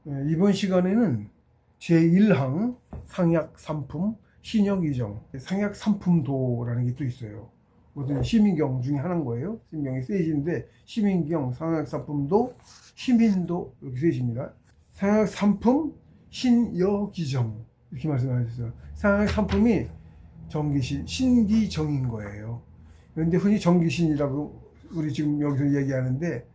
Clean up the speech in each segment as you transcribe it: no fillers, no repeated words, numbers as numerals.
이번 시간에는 제1항 상약삼품 신여기정 상약삼품도라는 게 또 있어요. 모든 시민경 중에 하나인 거예요. 시민경이 셋인데 시민경, 상약삼품도, 시민도 이렇게 셋입니다. 상약삼품 신여기정 이렇게 말씀하셨어요. 상약삼품이 정기신, 신기정인 거예요. 그런데 흔히 정기신이라고 우리 지금 여기서 얘기하는데,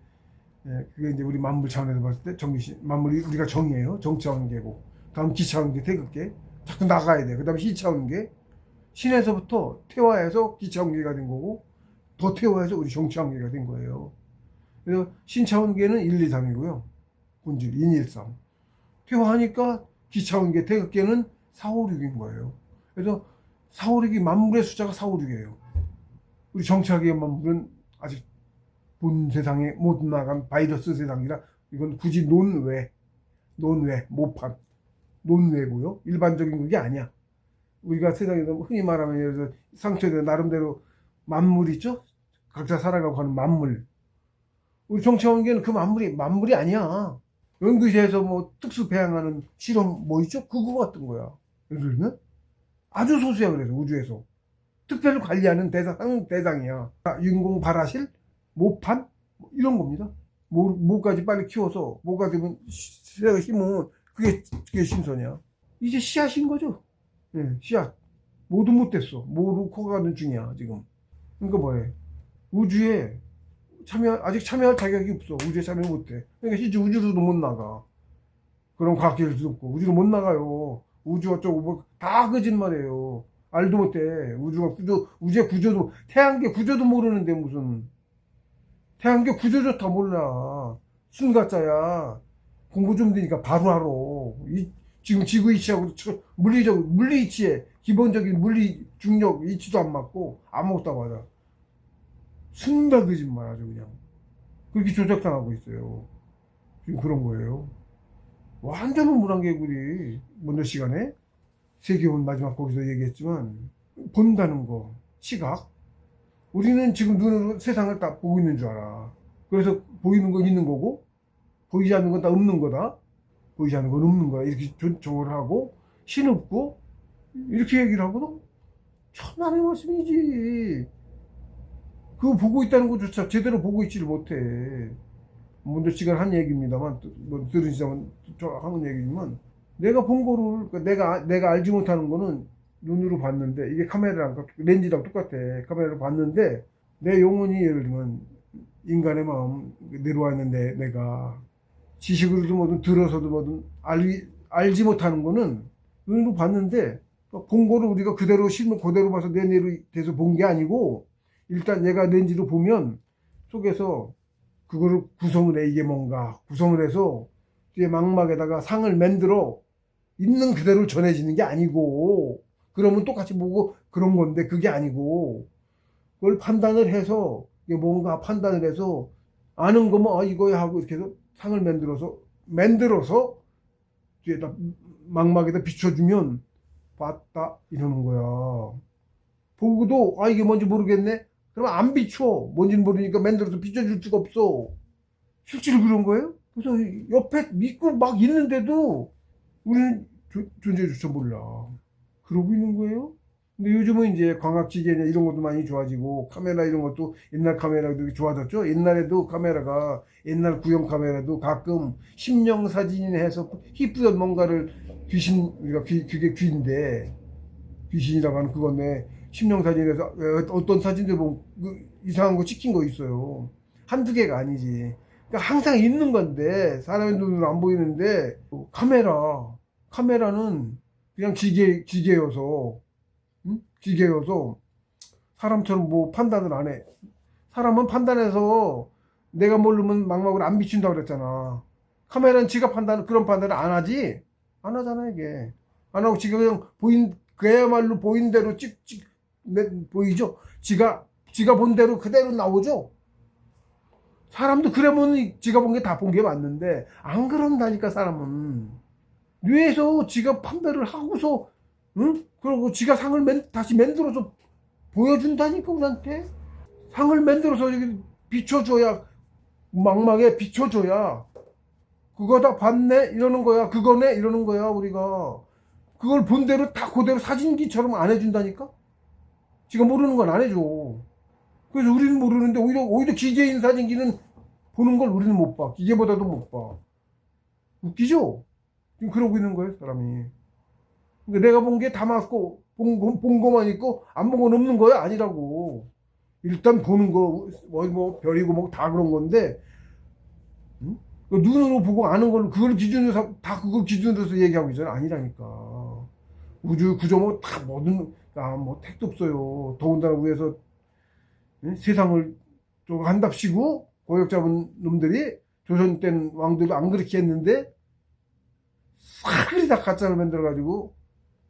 그게 이제 우리 만물 차원에서 봤을 때 정기신, 만물이 우리가 정이에요. 정차원계고, 다음 기차원계, 태극계, 자꾸 나가야 돼. 그 다음에 시차원계, 신에서부터 퇴화해서 기차원계가 된 거고, 더 퇴화해서 우리 정차원계가 된 거예요. 그래서 신차원계는 1, 2, 3이고요. 본질, 인일상. 퇴화하니까 기차원계, 태극계는 4, 5, 6인 거예요. 그래서 4, 5, 6이 만물의 숫자가 4, 5, 6이에요. 우리 정치학의 만물은 아직 본 세상에 못 나간 바이러스 세상이라 이건 굳이 논외, 모판, 논외고요. 일반적인 게 아니야. 우리가 세상에서 흔히 말하면 예를 들어 상처에 나름대로 만물 있죠? 각자 살아가고 하는 만물. 우리 정치학계는 그 만물이 아니야. 연구실에서 뭐 특수 배양하는 실험 뭐 있죠? 그거 같은 거야. 예를 들면 아주 소수야. 그래서 우주에서 특별히 관리하는 대상이야. 인공 발화실, 모판 이런 겁니다. 모까지 빨리 키워서 모가 되면 새가 심으면 그게 신선이야. 이제 씨앗인 거죠. 예, 씨앗. 모두 못 됐어. 모로 커가는 중이야 지금. 그러니까 뭐해? 우주에 아직 참여할 자격이 없어. 우주에 참여 못해. 그러니까 실제 우주로도 못 나가. 그런 과학기술도 없고 우주로 못 나가요. 우주 어쩌고 뭐 다 거짓말이에요. 알도 못해. 우주의 구조도, 태양계 구조도 모르는데 무슨. 태양계 구조조차 몰라. 순가짜야. 공부 좀 되니까 바로 알아. 지금 지구 이치하고 물리 이치에 기본적인 물리 중력 이치도 안 맞고 아무것도 안 맞아. 순다 거짓말 아주 그냥. 그렇게 조작당하고 있어요. 지금 그런 거예요. 완전한 문안개구리. 먼저 시간에 세계원 마지막 거기서 얘기했지만, 본다는 거, 시각. 우리는 지금 눈으로 세상을 다 보고 있는 줄 알아. 그래서 보이는 건 있는 거고, 보이지 않는 건 다 없는 거다. 보이지 않는 건 없는 거야. 이렇게 정을 하고, 신없고, 이렇게 얘기를 하거든. 천하의 말씀이지. 그거 보고 있다는 것조차 제대로 보고 있지를 못해. 먼저 시간 한 얘기입니다만, 뭐 들으시자면 하는 얘기지만, 내가 본 거를, 그러니까 내가 알지 못하는 거는 눈으로 봤는데, 이게 카메라랑, 렌즈랑 똑같아. 카메라로 봤는데, 내 영혼이 예를 들면, 인간의 마음, 내려와 있는데, 내가, 지식으로도 뭐든 들어서도 뭐든 알지 못하는 거는 눈으로 봤는데, 본 거를 우리가 그대로 실물 그대로 봐서 내 뇌로 돼서 본 게 아니고, 일단 얘가 렌즈로 보면, 속에서 그거를 구성을 해. 이게 뭔가 구성을 해서 뒤에 망막에다가 상을 만들어 있는 그대로 전해지는 게 아니고, 그러면 똑같이 보고 그런 건데 그게 아니고, 그걸 판단을 해서 이게 뭔가 판단을 해서 아는 거면 이거야 하고 이렇게 해서 상을 만들어서 뒤에다 망막에다 비춰주면 봤다 이러는 거야. 보고도 이게 뭔지 모르겠네. 그러면 안 비춰. 뭔지는 모르니까 만들어서 비춰줄 수가 없어. 실제로 그런 거예요? 그래서 옆에 믿고 막 있는데도 우리는 존재조차 몰라. 그러고 있는 거예요? 근데 요즘은 이제 광학지계냐 이런 것도 많이 좋아지고, 카메라 이런 것도 옛날 카메라도 좋아졌죠? 옛날에도 카메라가, 옛날 구형 카메라도 가끔 심령 사진이나 해서 희뿌연 뭔가를 그게 귀인데, 귀신이라고 하는 그건데, 심령 사진에서 어떤 사진들 보면 이상한 거 찍힌 거 있어요. 한두 개가 아니지. 그러니까 항상 있는 건데, 사람의 눈으로 안 보이는데, 카메라는 그냥 기계여서, 응? 기계여서 사람처럼 뭐 판단을 안 해. 사람은 판단해서 내가 모르면 망막으로 안 비춘다고 그랬잖아. 카메라는 지가 그런 판단을 안 하지? 안 하잖아, 이게. 안 하고 지가 그냥 그야말로 보인 대로 보이죠? 지가 본 대로 그대로 나오죠? 사람도 그러면 지가 본 게 다 본 게 맞는데, 안 그런다니까, 사람은. 뇌에서 지가 판별을 하고서, 응? 그러고 지가 상을 다시 만들어서 보여준다니까, 우리한테. 상을 만들어서 비춰줘야, 망막에 비춰줘야, 그거 다 봤네? 이러는 거야. 그거네? 이러는 거야, 우리가. 그걸 본 대로 다 그대로 사진기처럼 안 해준다니까? 지가 모르는 건 안 해줘. 그래서 우리는 모르는데 오히려 기계인 사진기는 보는 걸 우리는 못 봐. 기계보다도 못 봐. 웃기죠? 지금 그러고 있는 거예요, 사람이. 그러니까 내가 본 게 다 맞고, 본 거만 있고, 안 본 건 없는 거야? 아니라고. 일단 보는 거, 뭐 별이고 뭐 다 그런 건데, 응? 그 눈으로 보고 아는 걸, 그걸 기준으로, 다 그걸 기준으로 해서 얘기하고 있잖아. 아니라니까. 우주 구조 뭐 다 뭐든, 뭐 택도 없어요. 더군다나 위에서 응? 세상을 좀 한답시고, 고역 잡은 놈들이, 조선 땐 왕들도 안 그렇게 했는데, 사그리 다 가짜를 만들어가지고,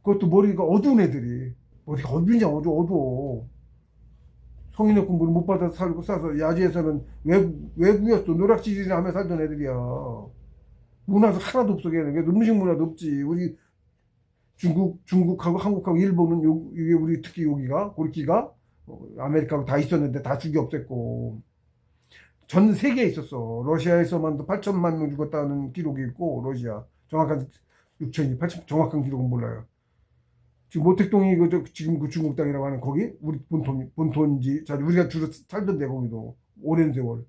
그것도 머리가 어두운 애들이. 머리가 어두냐, 어두워. 성인의 공부를 못 받아서 살고 싸서 야지에서는 외국이었어. 노락질이나 하며 살던 애들이야. 문화도 하나도 없어, 걔는. 음식 문화도 없지. 우리 중국하고 한국하고 일본은 이게 우리 특히 여기가, 고리키가, 아메리카하고 다 있었는데 다 죽이 없앴고. 전 세계에 있었어. 러시아에서만도 8천만 명 죽었다는 기록이 있고, 러시아. 정확한 6천이, 8천, 정확한 기록은 몰라요. 지금 모택동이 지금 그 중국 땅이라고 하는 거기 우리 본토인지 자 우리가 주로 살던데 거기도 오랜 세월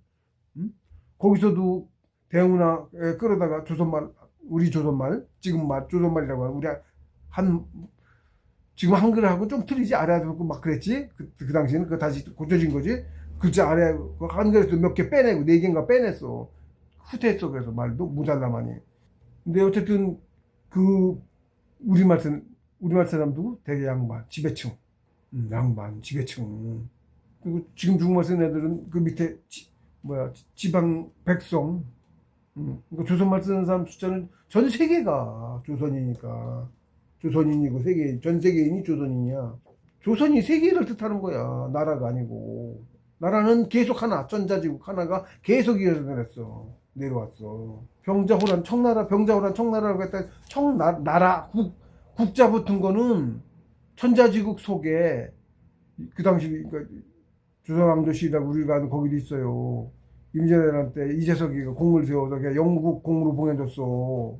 거기서도 대문화에 끌어다가 조선말 우리 조선말 지금 말 조선말이라고 하는 우리 한 지금 한글하고 좀 틀리지 알아듣고 막 그랬지 그 당시에는 그 다시 고쳐진 거지 글자 아래 한글에서 몇 개 빼내고 4개인가 빼냈어 후퇴했어 그래서 말도 모자라마니 근데 어쨌든 그 우리말 사람 누구? 대개 양반, 지배층. 양반, 지배층. 그리고 지금 중국말 쓰는 애들은 그 밑에 지방 백성. 그러니까 조선말 쓰는 사람 숫자는 전 세계가 조선이니까. 조선인이고 전 세계인이 조선인이야. 조선이 세계를 뜻하는 거야. 나라가 아니고. 나라는 계속 하나, 전자지국 하나가 계속 이어서 내려왔어. 병자호란 청나라라고 했다. 나라, 국자 붙은 거는 천자지국 속에 그 당시 그러니까 조선왕조실이라고 우리가 아는 거기도 있어요. 임진왜란 때 이재석이가 공을 세워서 그냥 영국 공으로 보내줬어.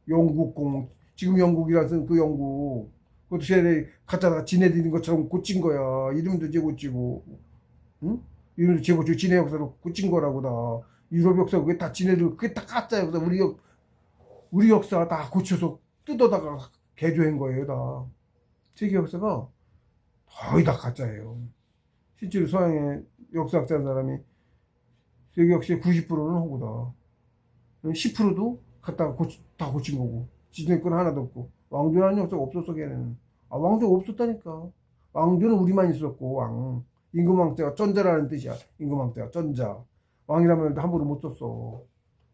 영국 공 지금 영국이라 쓴 그 영국 그것도 쟤네 갖다가 지네들인 것처럼 고친 거야. 이름도 재고치고 응? 이름도 재고치고 지네 역사로 고친 거라고 다 유럽 역사 그게 다 지네들 그게 다 가짜 역사 우리 역사 다 고쳐서 뜯어다가 개조한 거예요, 다. 세계 역사가 거의 다 가짜예요. 실제로 서양의 역사학자는 사람이 세계 역사의 90%는 호구다. 10%도 갖다가 다 고친 거고. 지도의 건 하나도 없고. 왕조라는 역사가 없었어, 걔는. 왕조가 없었다니까. 왕조는 우리만 있었고, 왕. 임금왕자가 전자라는 뜻이야. 임금왕자가 전자. 왕이라면 함부로 못 썼어.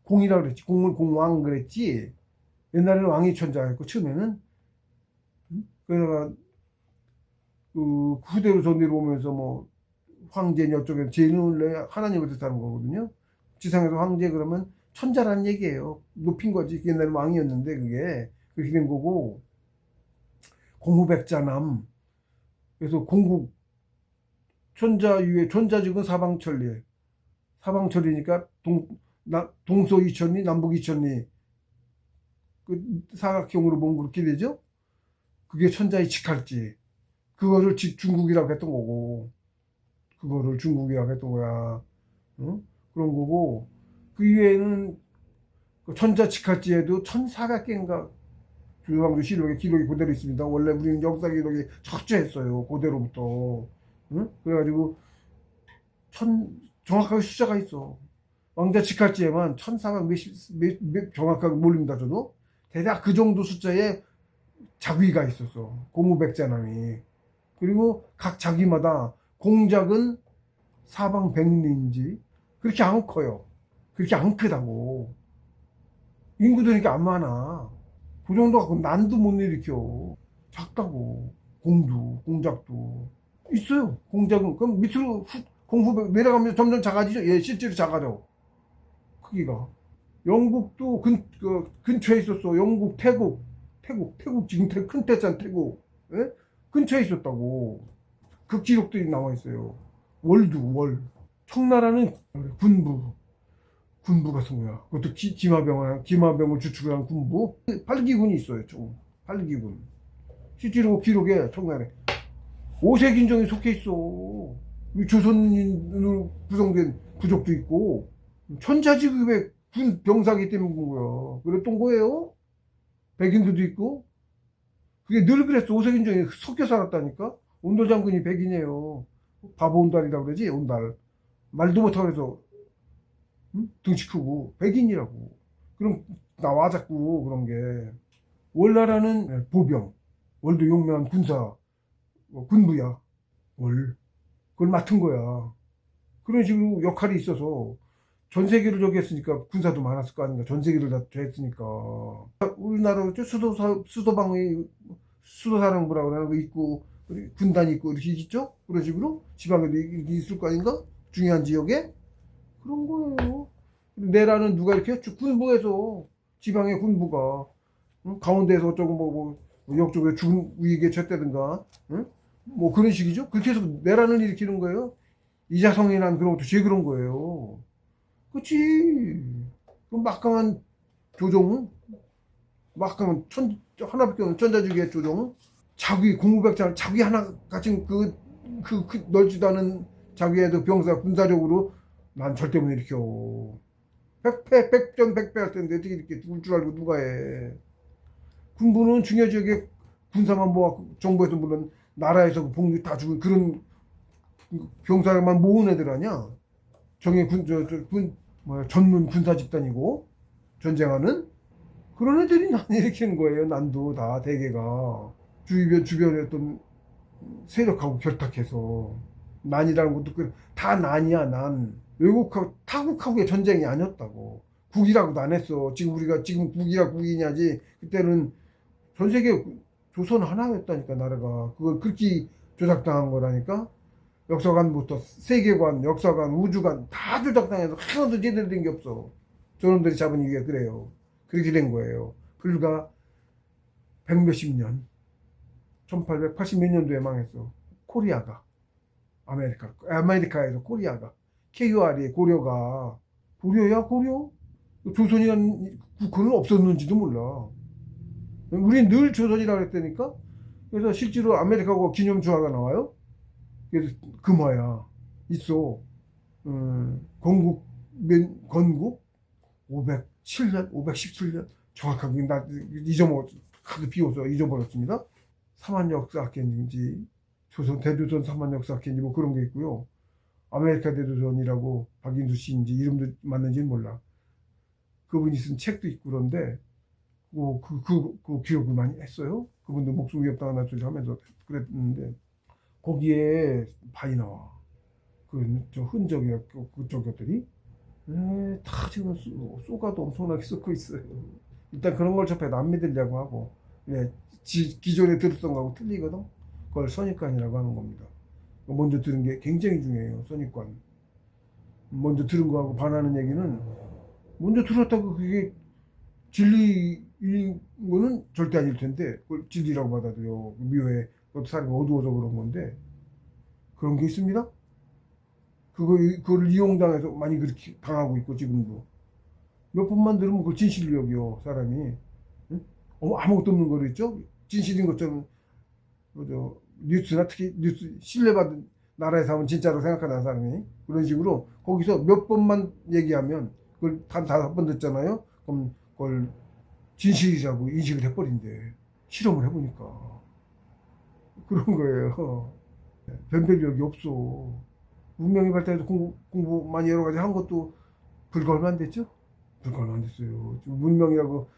공이라 그랬지. 공을 공왕 그랬지. 옛날에는 왕이 천자였고, 처음에는 그러다가 그 후대로 전대로 오면서 뭐 황제 여쪽에 제는 원래 하나님을 뜻하는 거거든요. 지상에서 황제 그러면 천자라는 얘기예요. 높인 거지. 옛날에 왕이었는데 그게 그렇게 된 거고 공후백자남 그래서 공국 천자유의 천자직은 사방천리 사방천리니까 동서 이천리 남북 이천리 그 사각형으로 보면 그렇게 되죠. 그게 천자의 직할지 그거를 중국이라고 했던 거고 그거를 중국이라고 했던 거야. 응? 그런 거고 그 이외에는 그 천자 직할지에도 1400개인가 조선왕조실록에 기록이 그대로 있습니다. 원래 우리는 역사 기록이 철저했어요. 그대로부터. 응? 그래가지고 정확하게 숫자가 있어. 왕자 직할지에만 1400 정확하게 모릅니다. 저도 대략 그 정도 숫자에 자귀가 있었어. 공후백자남이. 그리고 각 자기마다 공작은 사방백리인지 그렇게 안 커요. 그렇게 안 크다고. 인구도 이렇게 안 많아. 그 정도 갖고 난도 못 일으켜. 작다고. 공작도. 있어요. 공작은. 그럼 밑으로 공후백 내려가면 점점 작아지죠? 예, 실제로 작아져. 크기가. 영국도 근처에 있었어. 영국, 태국 지금 큰 태산 태국 예? 근처에 있었다고 그 기록들이 나와 있어요. 월 청나라는 군부 군부가 쓴 거야. 그것도 기마병을 주축한 군부. 8기군이 있어요. 총 8기군. 실제로 기록에 청나라에 오색인종이 속해 있어. 조선인으로 구성된 부족도 있고 천자지급의 군 병사기 때문에 그런 거야. 그랬던 거예요. 백인들도 있고. 그게 늘 그랬어. 오색인종이 섞여 살았다니까. 온돌 장군이 백인이에요. 바보 온달이라고 그러지. 온달. 말도 못하고 해서 응? 등치 크고 백인이라고. 그럼 나와 자꾸 그런 게. 월나라는 보병. 월도 용맹한 군사 군부야. 월. 그걸 맡은 거야. 그런 식으로 역할이 있어서 전 세계를 저기 했으니까 군사도 많았을 거 아닌가. 전 세계를 다 했으니까. 우리나라 수도방위 수도사령부라고 하는 거 있고 군단이 있고 이렇게 있죠. 그런 식으로 지방에도 이렇게 있을 거 아닌가. 중요한 지역에 그런 거예요. 내라는 누가 이렇게 했죠? 군부에서 지방의 군부가 응? 가운데에서 어쩌고 뭐 역쪽에 죽은 위기에 쳤다든가 응? 뭐 그런 식이죠. 그렇게 해서 내란을 일으키는 거예요. 이자성이란 그런 것도 제일 그런 거예요. 그치. 그 막강한 조종, 막강한 하나밖에 없는 천자주기의 조종, 자기 공무백장, 자기 하나 가진 그 넓지도 않은 자기의 병사 군사력으로 난 절대 못 일으켜. 백전백패 할 텐데 어떻게 이렇게 죽을 줄 알고 누가 해. 군부는 중요 지역에 군사만 모아 정부에서 물론 나라에서 복리 다 주고 그런 병사만 모은 애들 아니야. 정예 전문 군사 집단이고 전쟁하는 그런 애들이 난 일으키는 거예요. 난도 다 대개가 주변에 어떤 세력하고 결탁해서 난이라는 것도 다 난이야. 난 외국하고 타국하고의 전쟁이 아니었다고. 국이라고도 안 했어. 지금 국이야 국이냐지. 그때는 전 세계 조선 하나였다니까 나라가. 그걸 그렇게 조작당한 거라니까. 역사관부터 세계관, 역사관, 우주관 다 조작당해서 하나도 제대로 된 게 없어. 저놈들이 잡은 이게 그래요. 그렇게 된 거예요. 불과 백몇십 년, 1880 몇 년도에 망했어. 코리아가. 아메리카에서 코리아가. KUR이 고려가. 고려야 고려? 조선이라는 국호는 없었는지도 몰라. 우린 늘 조선이라고 했다니까. 그래서 실제로 아메리카고 기념주화가 나와요. 그래서 금화야. 있어. 건국 507년, 517년 정확하게 나 하도 비워서 잊어버렸습니다. 삼한역사학회인지 대조선 삼한역사학회인지 뭐 그런 게 있고요. 아메리카 대조선이라고 박인수 씨인지 이름도 맞는지는 몰라. 그분이 쓴 책도 있고 그런데 그 기억을 많이 했어요. 그분도 목숨 위협당한 소리 하면서 그랬는데 거기에 많이 나와. 저 흔적이야 그쪽 것들이 다 지금 쏘가도 엄청나게 쏟고 있어요. 일단 그런 걸 접해도 안 믿으려고 하고 기존에 들었던 거하고 틀리거든. 그걸 선입관이라고 하는 겁니다. 먼저 들은 게 굉장히 중요해요. 선입관. 먼저 들은 거하고 반하는 얘기는 먼저 들었다고 그게 진리인 거는 절대 아닐 텐데 그걸 진리라고 받아들여. 미워해. 그것도 사람이 어두워서 그런 건데 그런 게 있습니다. 그걸 이용당해서 많이 그렇게 당하고 있고 지금도 몇 번만 들으면 그걸 진실로 여겨 사람이. 응? 아무것도 없는 거를 있죠. 진실인 것처럼 뉴스나 특히 뉴스 신뢰받은 나라에서 하면 진짜로 생각하는 사람이 그런 식으로 거기서 몇 번만 얘기하면 그걸 한 5번 듣잖아요. 그럼 그걸 진실이라고 인식을 해버린대. 실험을 해보니까 그런 거예요. 변별력이 없어. 문명이 발달해서 공부 많이 여러 가지 한 것도 불과 얼마 안 됐죠? 불과 얼마 안 됐어요. 문명이라고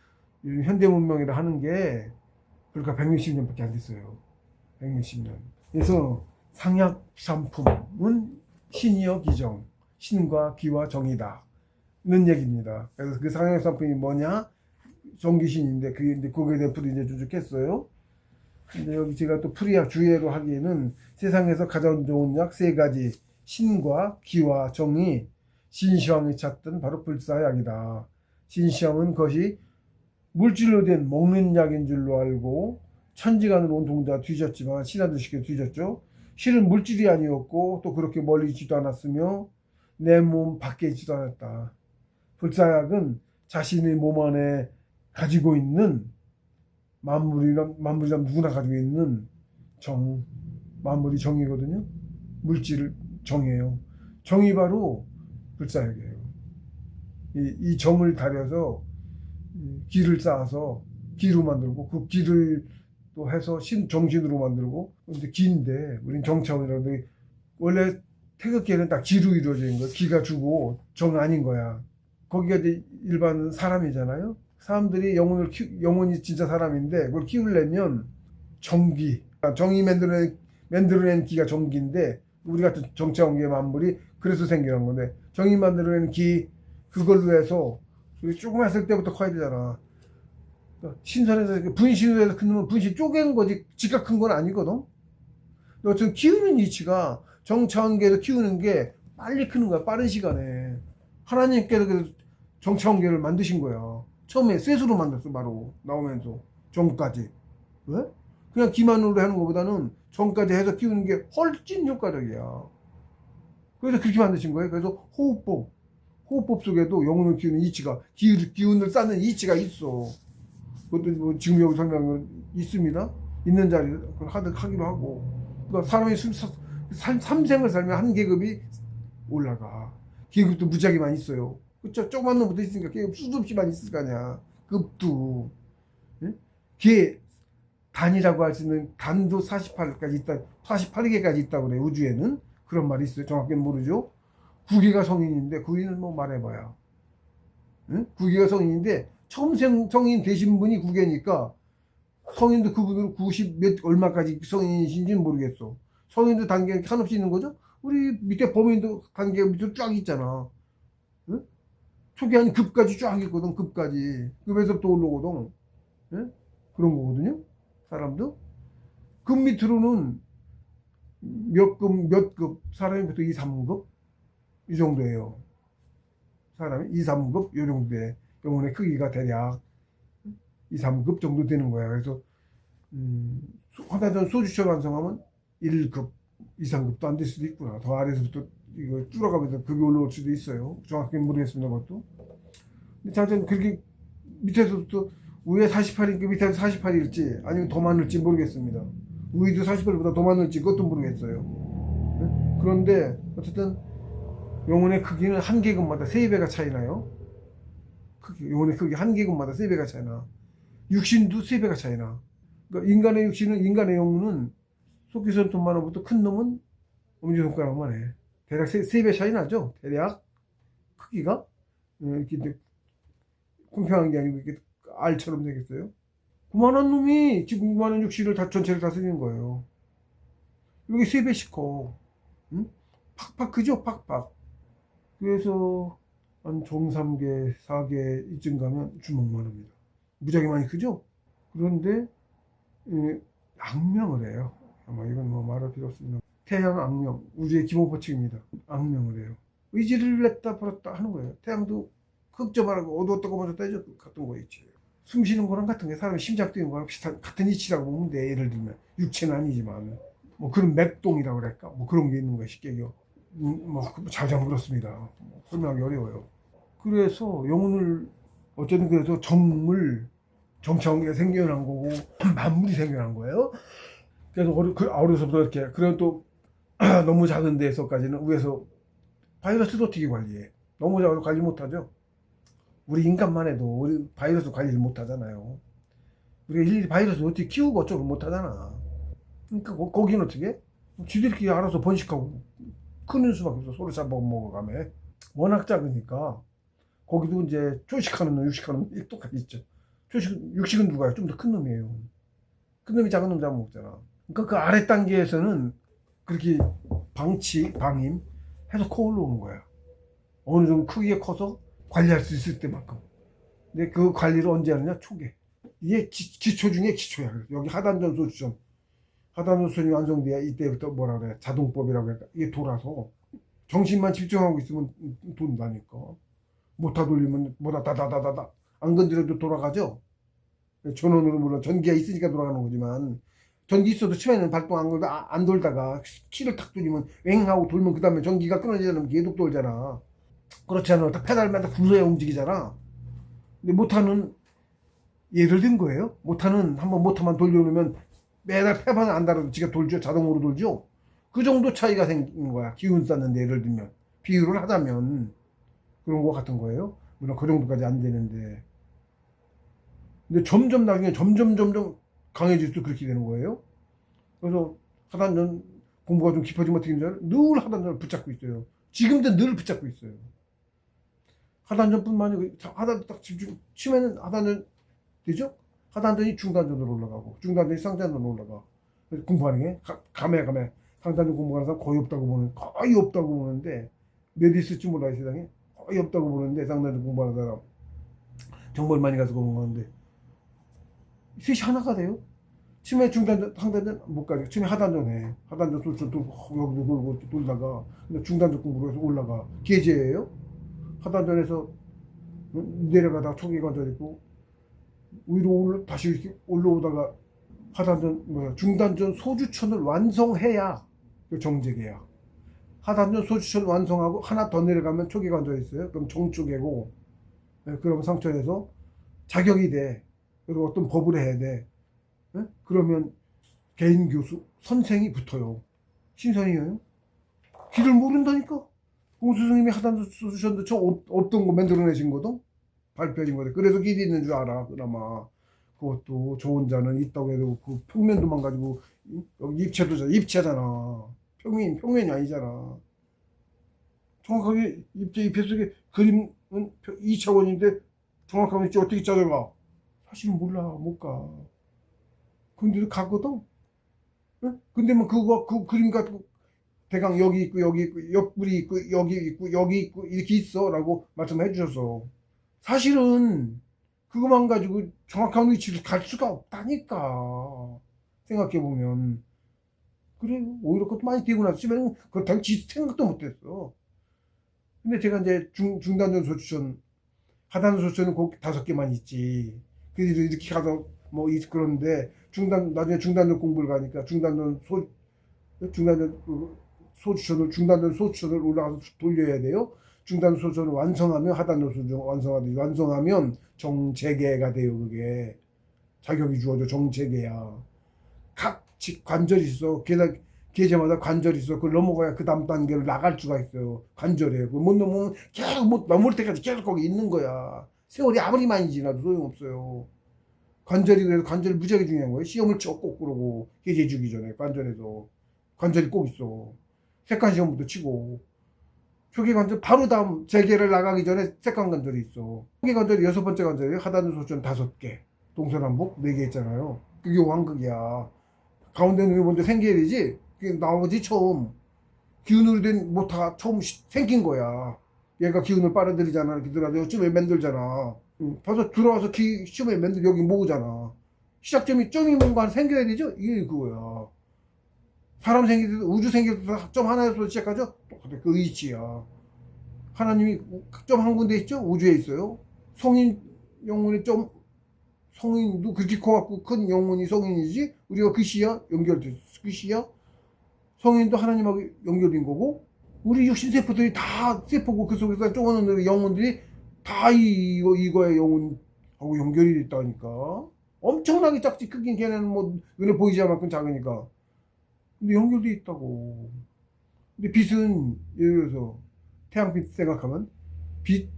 현대 문명이라 하는 게 불과 160 년밖에 안 됐어요. 160 년. 그래서 상약 상품은 신이여 기정, 신과 기와 정이다. 는 얘기입니다. 그래서 그 상약 상품이 뭐냐? 정기신인데 그거에 대한 풀이 이제 주축했어요. 근데 여기 제가 또 풀이약 주예로 하기에는 세상에서 가장 좋은 약 3가지 신과 기와 정이 신시황이 찾던 바로 불사약이다. 신시황은 그것이 물질로 된 먹는 약인 줄로 알고 천지간으로 온통 다 뒤졌지만 신하들식에 뒤졌죠. 실은 물질이 아니었고 또 그렇게 멀리 있지도 않았으며 내 몸 밖에 있지도 않았다. 불사약은 자신의 몸 안에 가지고 있는 만물이란 누구나 가지고 있는 정, 만물이 정이거든요. 물질 정이에요. 정이 바로 불사약이에요. 이 정을 다려서 기를 쌓아서 기로 만들고 그 기를 또 해서 정신으로 만들고. 근데 기인데 우린 정체원이라고. 원래 태극기는 딱 기로 이루어져 있는 거야. 기가 주고 정 아닌 거야. 거기가 이제 일반 사람이잖아요. 사람들이 영혼이 진짜 사람인데 그걸 키우려면 정기, 정이 만들어낸 기가 정기인데 우리 같은 정체원계의 만물이 그래서 생겨난 건데, 정이 만들어낸 기 그걸로 해서 조그맣을 때부터 커야 되잖아. 신선해서 분신을 해서 크면 분신 쪼개는 거지 지가 큰 건 아니거든. 어쨌든 키우는 이치가 정차원계에서 키우는 게 빨리 크는 거야. 빠른 시간에. 하나님께서 정차원계를 만드신 거야. 처음에 셋으로 만들었어. 바로 나오면서 정까지. 왜? 그냥 기만으로 하는 것보다는 정까지 해서 키우는 게 훨씬 효과적이야. 그래서 그렇게 만드신 거예요. 그래서 호흡법 속에도 영혼을 키우는 이치가, 기운을 쌓는 이치가 있어. 그것도 뭐 지금 여기 설명은 있습니다. 있는 자리에 하기로 하고. 그러니까 사람이 삼생을 살면 한 계급이 올라가. 계급도 무지하게 많이 있어요. 그쵸? 조그만 놈부터 있으니까 계급 수도 없이 많이 있을 거 아니야. 급도. 예? 계, 단이라고 할 수 있는 단도 48까지 있다, 48개까지 있다고 그래, 우주에는. 그런 말이 있어요. 정확히는 모르죠. 9개가 성인인데, 9개는 뭐 말해봐야. 응? 9개가 성인인데, 처음 성인 되신 분이 9개니까, 성인도 그분으로 90 몇 얼마까지 성인이신지는 모르겠어. 성인도 단계 한없이 있는 거죠? 우리 밑에 범인도 단계가 밑으로 쫙 있잖아. 응? 초기한 급까지 쫙 있거든, 급까지. 급에서부터 올라오거든. 응? 그런 거거든요. 사람도. 급 밑으로는 몇 급, 사람이 보통 2, 3급? 이 정도예요. 사람이 2, 3급? 요 정도 돼. 영혼의 크기가 대략 2, 3급 정도 되는 거야. 그래서, 하나전 소주처 완성하면 1급, 2, 3급도 안 될 수도 있구나. 더 아래서부터 이거 줄어가면서 급이 올라올 수도 있어요. 정확히 모르겠습니다, 그것도. 근데 자전 그렇게 밑에서부터 위에 48일지 밑에서 48일지 아니면 더 많을지 모르겠습니다. 위도 48일보다 더 많을지 그것도 모르겠어요. 네? 그런데 어쨌든 영혼의 크기는 한 계급마다 3배가 차이나요. 영혼의 크기 한 계급마다 3배가 차이나. 육신도 3배가 차이나. 그러니까 인간의 육신은, 인간의 영혼은 속기선톱만하고도 큰 놈은 엄지손가락만 해. 대략 3배 차이 나죠. 대략 크기가. 이렇게 공평한 게 아니고 이렇게 알처럼 되겠어요. 그만한 놈이 지금 그만한 육신을 전체를 다스리는 거예요. 여기 3배씩 커. 응? 팍팍 크죠? 팍팍. 그래서 한 종3개, 4개 이쯤 가면 주먹만 합니다. 무지하게 많이 크죠? 그런데 악명을 해요. 아마 이건 뭐 말할 필요 없습니다. 태양 악명, 우주의 기본 법칙입니다. 악명을 해요. 의지를 냈다 버렸다 하는 거예요. 태양도 흑점하고 어두웠다고 먼저 떼져 같은 거 있지. 숨 쉬는 거랑 같은 게 사람의 심장 뛰는 거랑 비슷한 같은 이치라고 보면 돼. 예를 들면 육체는 아니지만 뭐 그런 맥동이라고 그럴까 뭐 그런 게 있는 거야 쉽게요. 뭐 잘 물었습니다. 설명하기 어려워요. 그래서 영혼을 어쨌든 그래서 정차원계가 생겨난 거고 만물이 생겨난 거예요. 그래서 어려서부터 이렇게. 그럼 또 너무 작은 데서까지는 위에서 바이러스를 어떻게 관리해? 너무 작아서 관리 못하죠. 우리 인간만 해도 우리 바이러스 관리를 못하잖아요. 우리가 일일이 바이러스 어떻게 키우고 어쩌고 못하잖아. 그러니까 거기는 어떻게 해? 지들끼리 알아서 번식하고 크는 수밖에 없어. 서로 잡아먹어가며. 워낙 작으니까 거기도 이제 초식하는 놈, 육식하는 놈 똑같이 있죠. 육식은 누가요? 좀 더 큰 놈이에요. 큰 놈이 작은 놈 잡아먹잖아. 그러니까 그 아래 단계에서는 그렇게 방임 해서 커 올라오는 거야. 어느 정도 크기가 커서 관리할 수 있을 때만큼. 근데 그 관리를 언제 하느냐? 초계. 이게 기초 중에 기초야. 여기 하단전 소주전. 하단전 소주전이 완성돼야 이때부터 뭐라 그래? 자동법이라고 할까? 이게 돌아서 정신만 집중하고 있으면 돈다니까. 모터 돌리면 뭐다 다다다다다 안 건드려도 돌아가죠. 전원으로 물론 전기가 있으니까 돌아가는 거지만, 전기 있어도 처음에는 발동 안 돌다가 키를 탁 돌리면 웽 하고 돌면 그 다음에 전기가 끊어지지 않으면 계속 돌잖아. 그렇지 않아. 페달마다 굴러야 움직이잖아. 근데 모터는 예를 든 거예요. 모터는 한번 모터만 돌려놓으면 매달 페달을 안 달아도 지가 돌죠. 자동으로 돌죠. 그 정도 차이가 생기는 거야. 기운 쌓는데 예를 들면. 비유를 하자면 그런 거 같은 거예요. 물론 그 정도까지 안 되는데. 근데 점점 나중에 점점 강해질수록 그렇게 되는 거예요. 그래서 하단전 공부가 좀 깊어지면 어떻게 되는지 알아요? 늘 하단전을 붙잡고 있어요. 지금도 늘 붙잡고 있어요. 하단전뿐만 아니고 하단 딱 집중 치면은 하단전 되죠? 하단전이 중단전으로 올라가고 중단전이 상단전으로 올라가. 그래서 공부하는 게 감에 상단전 공부하는 사람 거의 없다고 보는데 몇 있을지 몰라 이 세상에 거의 없다고 보는데 상단전 공부하는 사람 정말 많이 가서 공부하는데 셋이 하나가 돼요. 치매 중단전 상단전 못 가죠. 치매 하단전 해. 하단전 돌고 여기도 돌고 돌다가 근데 중단전 공부로 해서 올라가. 계제예요. 하단전에서 내려가다가 초기 관절 있고 위로 다시 이렇게 올라오다가 하단전 중단전 소주천을 완성해야 정제계야. 하단전 소주천 완성하고 하나 더 내려가면 초기 관절 있어요. 그럼 정초계고 그러면 상처에서 자격이 돼. 그리고 어떤 법을 해야 돼. 그러면 개인 교수 선생이 붙어요. 신선이에요. 길을 모른다니까. 공수 스님이 하단전 소주천도 없던 거 만들어내신 거든. 발표해진 거든. 그래서 길이 있는 줄 알아. 그나마 그것도 좋은 자는 있다고 해도 그 평면도만 가지고 여기 입체잖아. 평면이 아니잖아. 정확하게 입체 속에 그림은 2차원인데 정확하게 입체 어떻게 짜져가? 사실은 몰라. 못 가. 근데도 가거든. 응? 근데 뭐 그 그림 같고 대강 여기 있고 옆구리 있고 여기 있고 이렇게 있어라고 말씀해 주셔서 사실은 그것만 가지고 정확한 위치를 갈 수가 없다니까. 생각해 보면 그래 오히려 그것도 많이 되고 났으면 그렇다고 생각도 못했어. 근데 제가 이제 중단전 소추천 하단전 소추천은 꼭 5개만 있지. 그래서 이렇게 가서 뭐 그런데 나중에 중단전 공부를 가니까 중단전 중단전 소추천을 올라가서 돌려야 돼요. 중단 소추천을 완성하면 하단전 소추천 완성하면 정체계가 돼요. 그게 자격이 주어져. 정체계야. 각 관절이 있어. 계제마다 관절이 있어. 그걸 넘어가야 그 다음 단계로 나갈 수가 있어요. 관절에. 못 넘으면 계속 못 넘을 때까지 계속 거기 있는 거야. 세월이 아무리 많이 지나도 소용없어요. 그래서 관절이 무지하게 중요한 거예요. 시험을 쳐 꼭 그러고 계제 주기 전에 관절에서 관절이 꼭 있어. 색관 시험부터 치고 표기 관절 바로 다음 재계를 나가기 전에 색관 관절이 있어. 표기 관절이 6번째 관절이에요. 하단전 소추천 5개, 동서남북 4개 있잖아요. 그게 왕극이야. 가운데 눈이 먼저 생겨야 되지. 그게 나머지 처음 기운으로 된 모터가 처음 생긴 거야. 얘가 기운을 빨아들이잖아. 이렇게 들어가서 쯤에 만들잖아. 벌써 들어와서 시험에 맨들 여기 모으잖아. 시작점이 점이 뭔가 생겨야 되죠? 이게 그거야. 사람 생길 때도 우주 생길 때도 점 하나에서 시작하죠? 똑같아. 그 이치야. 하나님이 점 한 군데 있죠? 우주에 있어요. 성인 영혼의 점 성인도 그렇게 커갖고 큰 영혼이 성인이지 우리가 그 시야 연결됐어. 그 시야 성인도 하나님하고 연결된 거고 우리 육신세포들이 다 세포고 그 속에서 쪼가는 영혼들이 다 이거의 영혼하고 연결이 됐다니까. 엄청나게 작지. 크긴 걔네는 뭐 눈에 보이지 않을 만큼 작으니까. 근데 연결돼 있다고. 근데 빛은 예를 들어서 태양빛 생각하면 빛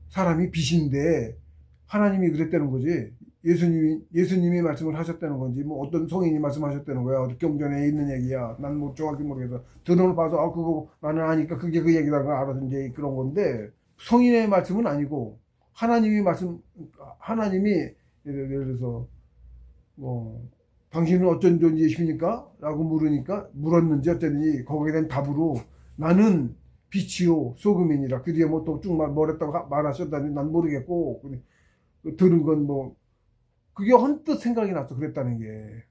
사람이 빛인데 하나님이 그랬다는 거지. 예수님이 말씀을 하셨다는 건지 뭐 어떤 성인이 말씀하셨다는 거야. 어디 경전에 있는 얘기야. 난 뭐 정확히 모르겠어. 드론을 봐서 그거 나는 아니까 그게 그 얘기라는 걸 알아서 이제 그런 건데 성인의 말씀은 아니고 하나님이 예를 들어서 뭐 당신은 어쩐 존재이십니까? 라고 물었는지 어쨌든지 거기에 대한 답으로 나는 빛이요 소금이니라. 그 뒤에 뭐 또 쭉 뭐랬다고 말하셨다니 난 모르겠고 들은 건 뭐 그게 헌뜻 생각이 났어. 그랬다는 게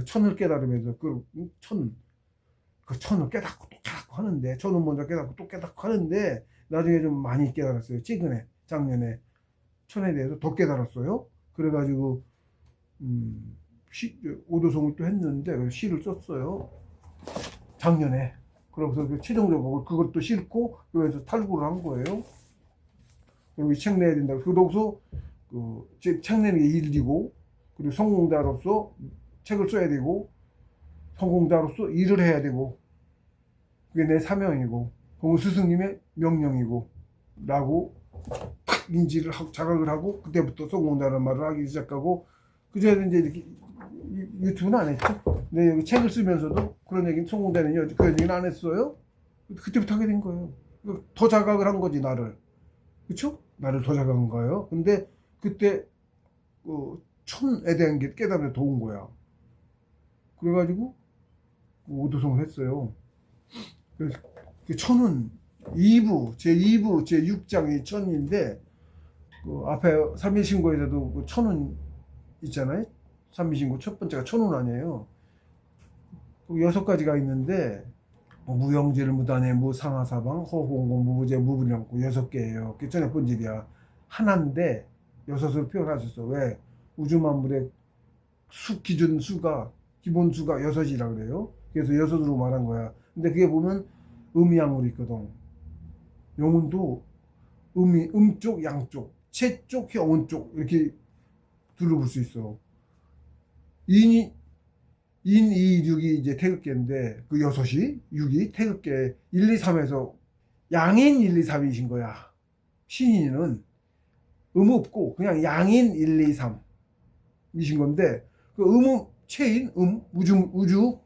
천을 깨달으면서 그 천을 깨닫고 또 깨닫고 하는데 천은 먼저 깨닫고 또 깨닫고 하는데 나중에 좀 많이 깨달았어요. 최근에 작년에 천에 대해서 더 깨달았어요. 그래가지고 오도송을 또 했는데 시를 썼어요. 작년에 그러면서 그 최종적으로 그것도 싫고 교회에서 탈구를 한 거예요. 그리고 책 내야 된다. 그러고서 책 내는 게 일이고, 그리고 성공자로서 책을 써야 되고, 성공자로서 일을 해야 되고, 그게 내 사명이고, 그건 스승님의 명령이고, 라고 탁 인지를 하고 자각을 하고, 그때부터 성공자라는 말을 하기 시작하고, 그전에 이제 이렇게 유튜브는 안 했죠. 근데 여기 책을 쓰면서도 그런 얘기는, 성공자는 그런 얘기는 안 했어요. 그때부터 하게 된 거예요. 더 자각을 한 거지, 나를. 그쵸? 나를 더 자각한 거예요. 근데 그때 천에 대한 게 깨달음에 더 온 거야. 그래가지고 오도송을 했어요. 그래서 그 천은 2부, 제2부, 제6장이 천인데, 앞에 삼위신고에서도 그 천은 있잖아요. 삼위신고 첫 번째가 천운 아니에요. 6가지가 있는데, 무영질, 무단해, 무상하사방, 허공공, 무부재, 무분양고 6개예요. 그게 천의 본질이야. 하나인데 6으로 표현하셨어. 왜? 우주 만물의 기준 수가, 기본 수가 6이라 그래요. 그래서 6으로 말한 거야. 근데 그게 보면 음양으로 있거든. 영혼도 음쪽, 양쪽, 채쪽, 영혼쪽 이렇게 둘러볼 수 있어. 인, 2, 6이 이제 태극계인데, 그 6이, 6이 태극계 1, 2, 3에서 양인 1, 2, 3이신 거야. 신인은 없고 그냥 양인 1, 2, 3이신 건데, 그 체인, 우주,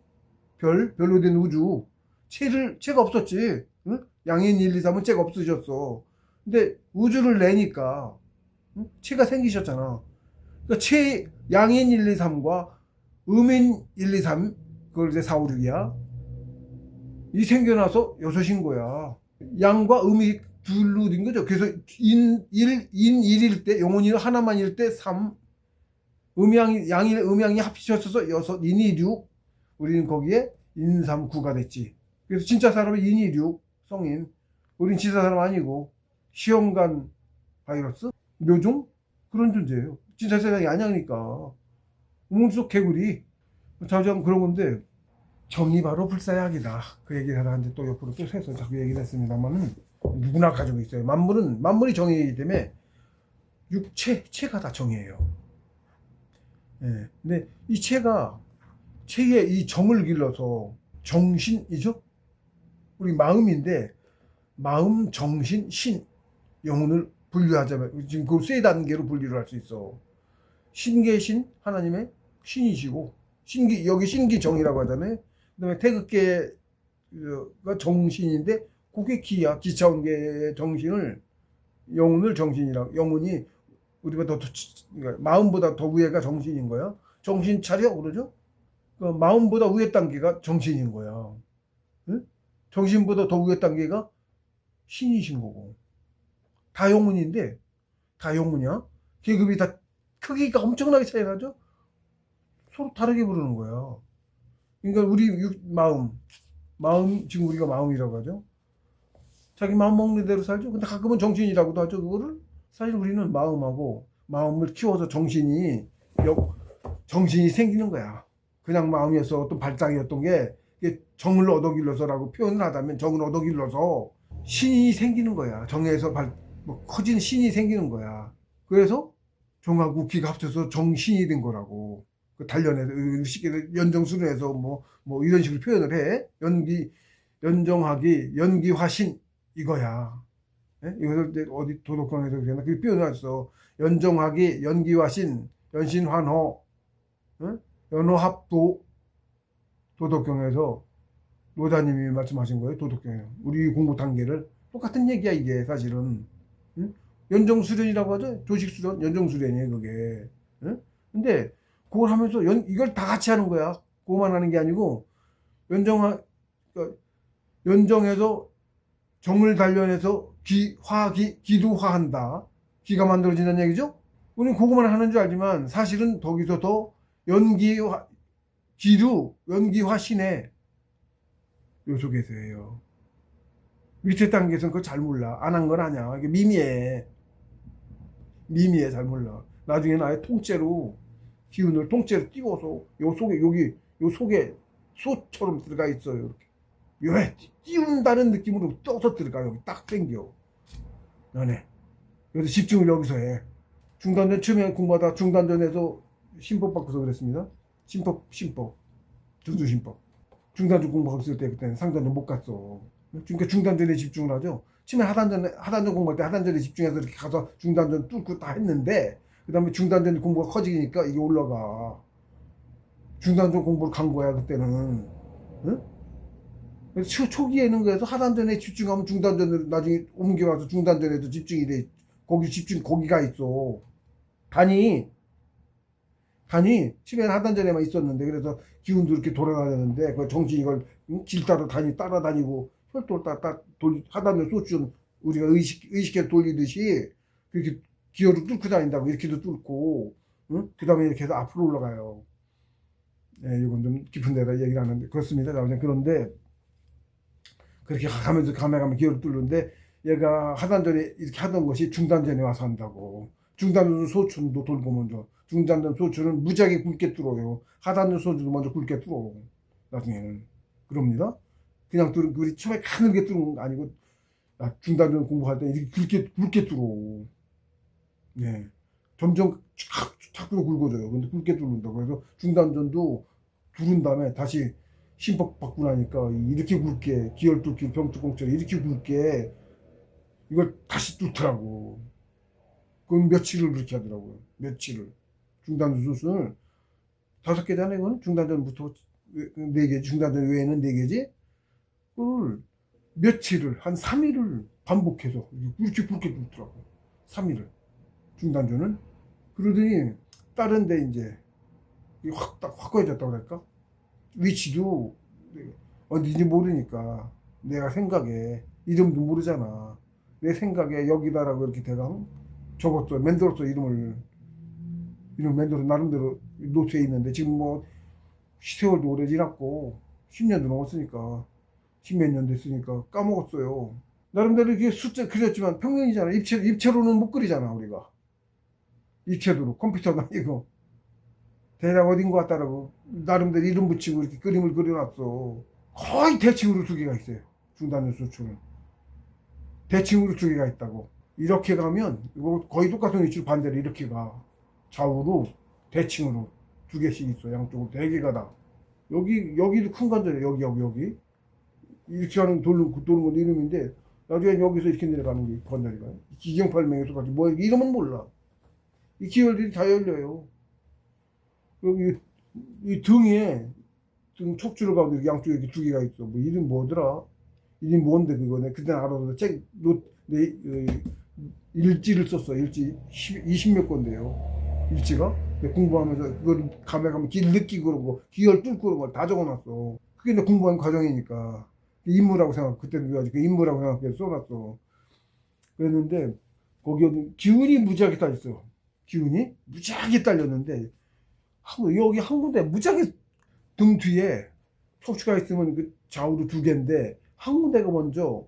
별로 된 우주, 체가 없었지. 응? 양인 1, 2, 3은 체가 없으셨어. 근데 우주를 내니까, 응? 체가 생기셨잖아. 그러니까 양인 1, 2, 3과 음인 1, 2, 3, 그걸 이제 4, 5, 6이야. 이 생겨나서 6인 거야. 양과 음이 둘로 된 거죠. 그래서 인 1일 때, 영혼이 하나만일 때 3, 음양이 합치셔서 6, 인이 6, 우리는 거기에 인 3, 9가 됐지. 그래서 진짜 사람은 인이 6, 성인. 우린 진짜 사람 아니고, 시험관 바이러스? 묘종? 그런 존재예요. 진짜 세상이 아니니까. 몸속 개구리. 자주하면 그런 건데, 정이 바로 불사약이다. 그 얘기를 하는데 또 옆으로 또 세서 자꾸 얘기를 했습니다만은, 누구나 가지고 있어요. 만물이 정의이기 때문에, 체가 다 정의예요. 예. 근데 이 체의 이 정을 길러서, 정신이죠? 우리 마음인데, 마음, 정신, 신, 영혼을 분류하자면, 지금 그 세 단계로 분류를 할 수 있어. 신계신, 하나님의 신이시고, 여기 신기정이라고 하잖아요. 그 다음에 태극계가 정신인데, 그게 기야. 기차원계의 정신을, 영혼을 정신이라고, 영혼이 우리가 그러니까 마음보다 더 위에가 정신인 거야. 정신 차려, 그러죠? 그 마음보다 위에 단계가 정신인 거야. 응? 정신보다 더 위에 단계가 신이신 거고. 다 영혼인데, 다 영혼이야. 계급이 다 크기가 엄청나게 차이 나죠? 서로 다르게 부르는 거야. 그러니까 우리 마음, 지금 우리가 마음이라고 하죠. 자기 마음 먹는 대로 살죠. 근데 가끔은 정신이라고도 하죠. 그거를 사실 우리는 마음을 키워서 정신이 생기는 거야. 그냥 마음이어서 어떤 발작이었던 게 정을 얻어길러서라고 표현을 하다면, 정을 얻어길러서 신이 생기는 거야. 정에서 커진 신이 생기는 거야. 그래서 정하고 기가 합쳐서 정신이 된 거라고. 그 단련해서, 쉽게 연정수련해서 이런 식으로 표현을 해. 연정하기, 연기화신, 이거야. 예? 이것을 어디 도덕경에서 그랬나? 그 표현을 했어. 연정하기, 연기화신, 연신환호, 예? 연호합도, 도덕경에서 노자님이 말씀하신 거예요. 도덕경에. 우리 공부 단계를. 똑같은 얘기야, 이게 사실은. 응? 연정수련이라고 하죠. 조식수련, 연정수련이에요, 그게. 응? 근데 그걸 하면서 이걸 다 같이 하는 거야. 그거만 하는 게 아니고, 연정해서 정을 단련해서 기도화한다. 기가 만들어진다는 얘기죠. 우리는 그거만 하는 줄 알지만 사실은 거기서 더 연기화신의 요 속에서예요. 밑에 단계에서는 그걸 잘 몰라. 안 한 건 아니야. 이게 미미해, 잘 몰라. 나중에는 아예 통째로 띄워서 요 속에 소처럼 들어가 있어요. 이렇게 왜 띄운다는 느낌으로 떠서 들어가. 여기 딱 당겨 안에. 그래서 집중을 여기서 해. 중단전 처음에 공부하다 중단전에서 심법 바꿔서 그랬습니다. 심법 전수심법. 중단전 공부하고 있을 때 그때는 상단전 못 갔어. 그러니까 중단전에 집중을 하죠. 처음에 하단전 공부할 때 하단전에 집중해서 이렇게 가서 중단전 뚫고 다 했는데, 그 다음에 중단전 공부가 커지니까 이게 올라가. 중단전 공부를 간 거야 그때는. 응? 그래서 초기에는 그래서 하단전에 집중하면 중단전으로 나중에 옮겨가서 중단전에도 집중이 돼. 거기 집중 거기가 있어. 단이 처음에는 하단전에만 있었는데, 그래서 기운도 이렇게 돌아다녔는데 그 정신 이걸 길 따라 따라다니고 혈도를 하단전 소주는 우리가 의식해서 돌리듯이 그렇게 기어를 뚫고 다닌다고. 이렇게도 뚫고, 응? 그 다음에 이렇게 해서 앞으로 올라가요. 네, 이건 좀 깊은 데다 얘기를 하는데 그렇습니다. 그런데 그렇게 가면 기어를 뚫는데, 얘가 하단전에 이렇게 하던 것이 중단전에 와서 한다고. 중단전 소춘도 돌고 먼저. 중단전 소춘은 무지하게 굵게 뚫어요. 하단전 소주도 먼저 굵게 뚫어. 나중에는. 그럽니다. 그냥 우리 처음에 가늘게 뚫는 거 아니고, 중단전 공부할 때 이렇게 굵게 뚫어. 네. 점점 자꾸 굵어져요. 근데 굵게 뚫는다고. 그래서 중단전도 두른 다음에 다시 심법 받고 나니까 이렇게 굵게 기혈 뚫기 병뚜껑처럼 이렇게 굵게 이걸 다시 뚫더라고. 그건 며칠을 그렇게 하더라고요. 며칠을. 중단전 수술을 5개잖아요. 이건 중단전부터 4개, 중단전 외에는 4개지. 그걸 며칠을 한 3일을 반복해서 이렇게 굵게 뚫더라고. 3일을. 중단전은. 그러더니 다른 데 이제 확 꺼져졌다고 그럴까? 위치도 어딘지 모르니까 내가 생각에 이름도 모르잖아. 내 생각에 여기다라고 이렇게 대강 적었어. 만들었어. 이름 만들어 나름대로 노트에 있는데, 지금 뭐 세월도 오래 지났고 10년도 넘었으니까 10몇 년 됐으니까 까먹었어요. 나름대로 이게 숫자 그렸지만 평면이잖아. 입체로는 못 그리잖아 우리가. 입체도로 컴퓨터가 아니고. 대략 어딘 것 같다라고 나름대로 이름 붙이고 이렇게 그림을 그려놨어. 거의 대칭으로 2개가 있어요. 중단전 수초는 대칭으로 2개가 있다고. 이렇게 가면 이거 거의 똑같은 위치로 반대로 이렇게 가. 좌우로 대칭으로 2개씩 있어. 양쪽으로 4개가 다. 여기도 큰 관절이에요. 여기 이렇게 하는 도는 건 이름인데, 나중에 여기서 이렇게 내려가는 게 관절이가. 기경팔명에서 같이 뭐 이름은 몰라. 이 기혈들이 다 열려요. 여기 이 등에 등 척추를 가면 양쪽에 이렇게 2개가 있어. 뭐 이름 뭐더라? 이름 뭔데 그거네. 그때 알아서 내 일지를 썼어. 일지 20몇 건데요. 일지가. 공부하면서 그걸 가면 길 느끼고 그러고 기혈 뚫고 그런 걸 다 적어놨어. 그게 내 공부한 과정이니까 임무라고 그때는 외워가지고 그 임무라고 생각해서 써놨어. 그랬는데 거기 기운이 무지하게 딸렸어. 기운이 무지하게 딸렸는데, 여기 한 군데 무지하게 등 뒤에 척추가 있으면 그 좌우로 2개인데 한 군데가 먼저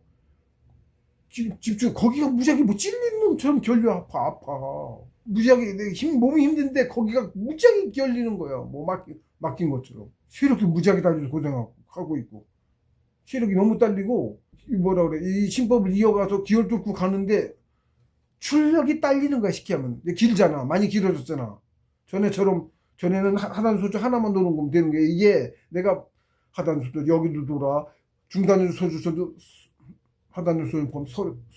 집중. 거기가 무지하게 뭐 찔리는 놈처럼 결려. 아파. 무지하게 몸이 힘든데 거기가 무지하게 결리는 거야. 뭐 막힌 것처럼. 시력도 무지하게 딸려서 고생하고 있고, 시력이 너무 딸리고, 뭐라 그래, 이 심법을 이어가서 기혈 뚫고 가는데 출력이 딸리는 거야. 쉽게 하면 길잖아. 많이 길어졌잖아. 전에는 하단 소주 하나만 도는 거면 되는 게, 이게 내가 하단 소주 여기도 돌아, 중단 소주도 하단 소주 보면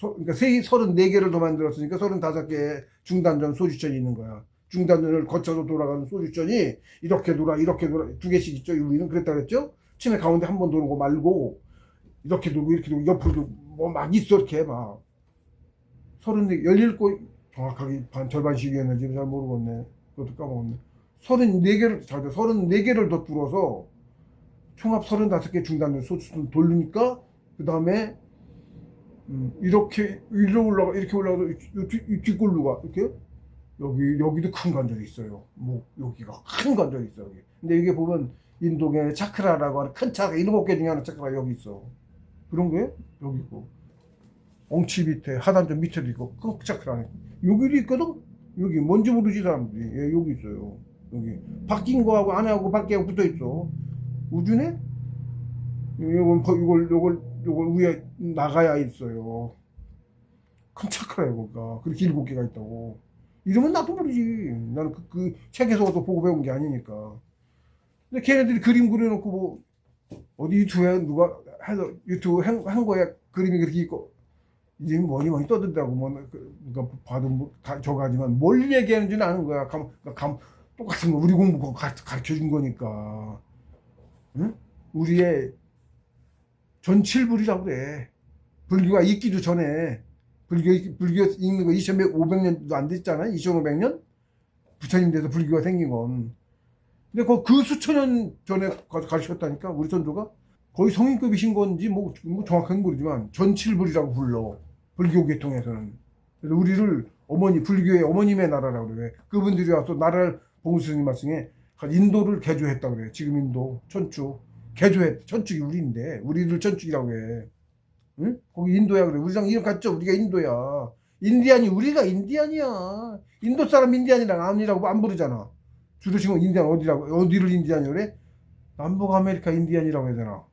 그러니까 34개를 더 만들었으니까 35개의 중단전 소주전이 있는 거야. 중단전을 거쳐서 돌아가는 소주전이 이렇게 돌아 2개씩 있죠. 우리는 그랬다 그랬죠. 처음에 가운데 한 번 도는 거 말고 이렇게 돌고 이렇게 돌고 옆으로 뭐 막 있어. 이렇게 막 34개 열릴 거 정확하게 절반씩이었는지 잘 모르겠네. 그것도 까먹었네. 34개를 더 뚫어서 총합 35개 중단전 소주전 돌리니까, 그 다음에 이렇게 위로 이렇게 올라가서 이 뒷골루가 이렇게 여기도 큰 관절이 있어요. 여기가 큰 관절이 있어. 여기. 근데 이게 보면 인도계 차크라라고 하는 큰 차크라, 7개 중에 하나 차크라 여기 있어. 그런 게 여기 있고, 엉치 밑에 하단전 밑에도 있고 큰 차크라 여기도 있거든. 여기 뭔지 모르지 사람들이. 예, 여기 있어요. 여기 바뀐 거하고 안에하고 밖에하고 붙어 있어. 우주네? 요걸 위에 나가야 있어요. 큰 차크라요, 거기가. 그렇게 7개가 있다고. 이러면 나도 모르지. 나는 그 책에서도 보고 배운 게 아니니까. 근데 걔네들이 그림 그려놓고 뭐, 어디 유튜브에 누가 해서 유튜브 한 거야. 그림이 그렇게 있고. 이제 뭐니 떠들다고 뭐, 누가 봐도 뭐, 저거 하지만 뭘 얘기하는지는 아는 거야. 똑같은 거. 우리 공부 가르쳐 준 거니까. 응? 우리의 전칠불이라고 그래. 불교가 있기도 전에. 불교 있는 거 2500년도 안 됐잖아. 2500년? 부처님 돼서 불교가 생긴 건. 근데 그 수천 년 전에 가르쳤다니까, 우리 선조가. 거의 성인급이신 건지, 뭐 정확하게 모르지만, 전칠불이라고 불러. 불교 계통에서는. 그래서 우리를 불교의 어머님의 나라라고 그래. 그분들이 와서 나라를 봉수스님 말씀에 인도를 개조했다고 그래. 지금 인도, 천축. 천축이 우리인데, 우리를 천축이라고 해. 응? 거기 인도야 그래. 우리랑 이름 같죠? 우리가 인도야. 우리가 인디안이야. 인도 사람 인디안이랑 아니라고 안 부르잖아. 주로 지금 인디안 어디를 인디안이라고 그래? 남북 아메리카 인디안이라고 하잖아.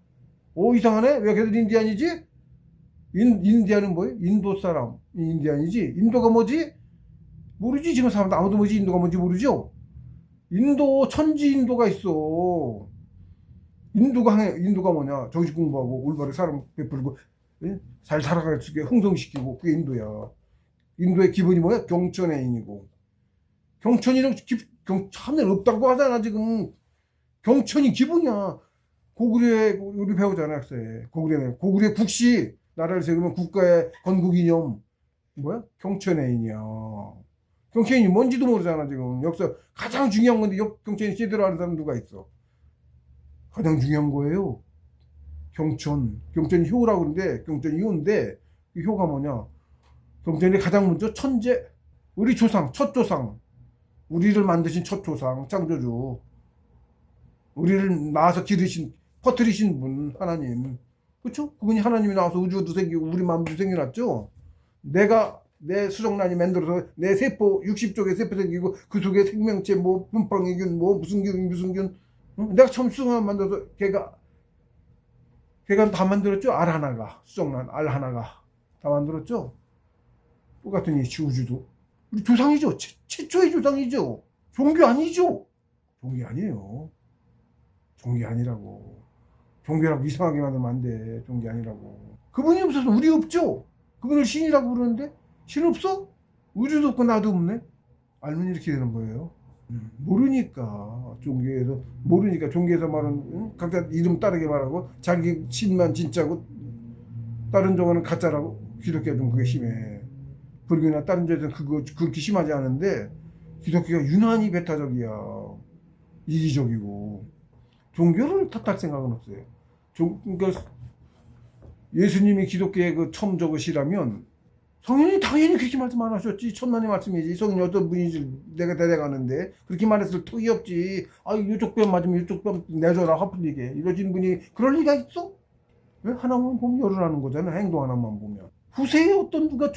오, 이상하네? 왜 걔들 인디안이지? 인디안은 뭐예요? 인도 사람 인디안이지. 인도가 뭐지? 모르지. 지금 사람들 아무도 뭐지? 인도가 뭔지 모르죠? 천지 인도가 있어. 인도가 뭐냐? 정식 공부하고 올바르게 사람 베풀고, 예? 잘 살아갈 수 있게 흥성시키고, 그게 인도야. 인도의 기본이 뭐야? 경천애인이고. 경천이랑 참내 없다고 하잖아, 지금. 경천이 기본이야. 고구려에 우리 배우잖아, 학생. 고구려 국시 나라를 세우면 국가의 건국이념 뭐야? 경천애인이야. 경천이 뭔지도 모르잖아, 지금. 역사 가장 중요한 건데 경천이 제대로 아는 사람 누가 있어? 가장 중요한 거예요. 경천이 효라고 그러는데, 경천이 효인데, 그 효가 뭐냐? 경천이 가장 먼저 천재, 우리 조상, 첫 조상, 우리를 만드신 첫 조상, 창조주, 우리를 낳아서 퍼뜨리신 분, 하나님. 그쵸? 그분이 하나님이 나와서 우주도 생기고, 우리 마음도 생겨났죠? 내 수정란이 만들어서 내 세포, 60쪽의 세포 생기고, 그 속에 생명체, 뭐, 분방의균, 뭐, 무슨 균, 응? 내가 처음 수정란 만들어서 걔가 다 만들었죠? 수정란, 알 하나가. 다 만들었죠? 똑같은 이치 우주도. 우리 조상이죠? 최초의 조상이죠? 종교 아니죠? 종교 아니에요. 종교 아니라고. 종교라고 이상하게 만들면 안 돼. 종교 아니라고. 그분이 없어서 우리 없죠? 그분을 신이라고 부르는데? 신 없어? 우주도 없고 나도 없네? 알면 이렇게 되는 거예요. 모르니까 종교에서 말은 각자 이름 따르게 말하고 자기 신만 진짜고 다른 종교는 가짜라고 기독교는 그게 심해. 불교나 다른 종교는 그렇게 심하지 않은데 기독교가 유난히 배타적이야. 이기적이고 종교를 탓할 생각은 없어요. 그러니까 예수님이 기독교에 처음 적으시라면 성인이 당연히 그렇게 말씀 안 하셨지. 천만의 말씀이지. 성인이 어떤 분인지 내가 데려가는데 그렇게 말했을 터이 없지. 이쪽 뺨 맞으면 이쪽 뺨 내줘라 화풀리게 이러신 분이 그럴 리가 있어? 왜? 하나만 보면 열을 거잖아. 행동 하나만 보면. 후세에 어떤 누가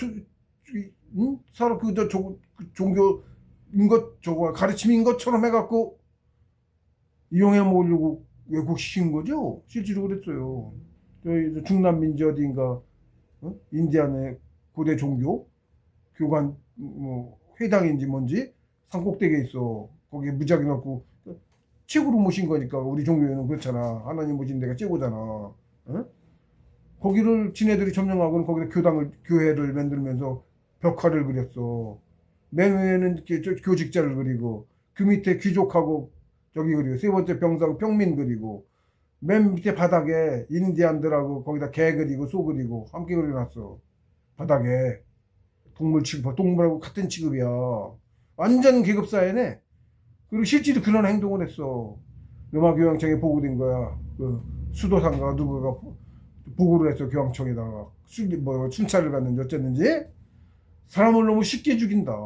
사람 종교인 저거 가르침인 것처럼 해갖고 이용해 먹으려고 왜곡시킨 거죠? 실제로 그랬어요. 저희 중남민지 어디인가 인디안의 고대 종교 교관 회당인지 뭔지 산꼭대기에 있어. 거기에 무작위 넣고 최고로 모신 거니까. 우리 종교에는 그렇잖아. 하나님 모신 데가 최고잖아. 응? 거기를 지네들이 점령하고는 거기다 교회를 만들면서 벽화를 그렸어. 맨 위에는 이렇게 교직자를 그리고 그 밑에 귀족하고 그리고 세 번째 병사하고 평민 그리고 맨 밑에 바닥에 인디안들하고 거기다 개 그리고 소 그리고 함께 그려놨어. 바닥에 동물하고 같은 취급이야. 완전 계급사회네. 그리고 실제로 그런 행동을 했어. 로마교황청에 보고된 거야. 그 수도상가 누구가 보고를 했어. 교황청에다가 순찰을 갔는지 어쨌는지 사람을 너무 쉽게 죽인다.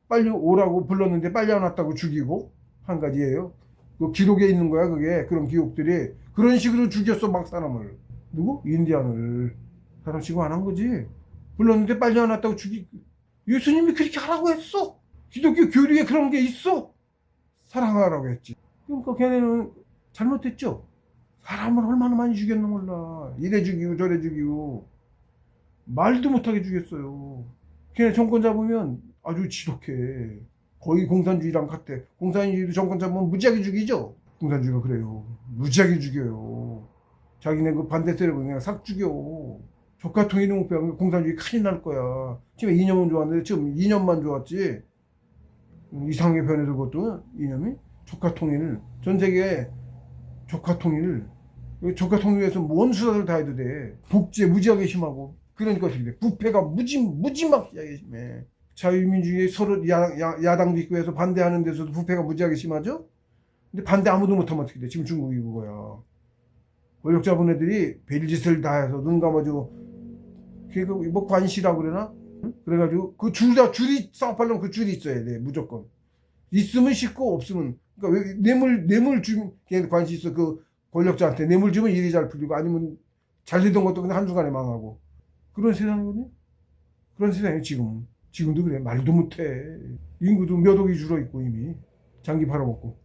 빨리 오라고 불렀는데 빨리 안 왔다고 죽이고 한 가지예요. 그 기록에 있는 거야. 그게 그런 기록들이 그런 식으로 죽였어. 막 사람을. 누구? 인디안을. 사람 취급 안 한 거지. 불렀는데 빨리 안 왔다고 예수님이 그렇게 하라고 했어. 기독교 교리에 그런 게 있어. 사랑하라고 했지. 그러니까 걔네는 잘못했죠. 사람을 얼마나 많이 죽였나 몰라. 이래 죽이고 저래 죽이고 말도 못하게 죽였어요. 걔네 정권 잡으면 아주 지독해. 거의 공산주의랑 같아. 공산주의도 정권 잡으면 무지하게 죽이죠. 공산주의가 그래요. 무지하게 죽여요. 자기네 그 반대 세력을 그냥 싹 죽여. 조카통 이름 목표하면 공산주의 큰일 날 거야. 지금 이념은 좋았는데 지금 이념만 좋았지. 이상하게 변해서 그것도 이념이 조카통일 전 세계 조카통일 조카통일에서 뭔 수사를 다 해도 돼. 독재 무지하게 심하고 그러니까 어떻게 돼. 부패가 무지막지하게 심해. 자유민주주의 서로 야당도 있고 해서 반대하는 데서도 부패가 무지하게 심하죠. 근데 반대 아무도 못하면 어떻게 돼. 지금 중국이 그거야. 권력 잡은 애들이 별짓을 다 해서 눈 감아주고 그게 뭐 관시라고 그러나? 응? 그래가지고 그 줄이 싸움하려면 그 줄이 있어야 돼. 무조건. 있으면 쉽고 없으면 그러니까 왜 뇌물 주면 걔 관심 있어. 그 권력자한테 뇌물 주면 일이 잘 풀리고 아니면 잘 되던 것도 그냥 한순간에 망하고 그런 세상이거든요. 그런 세상이 지금도 그래. 말도 못해. 인구도 몇 억이 줄어있고 이미 장기 팔아먹고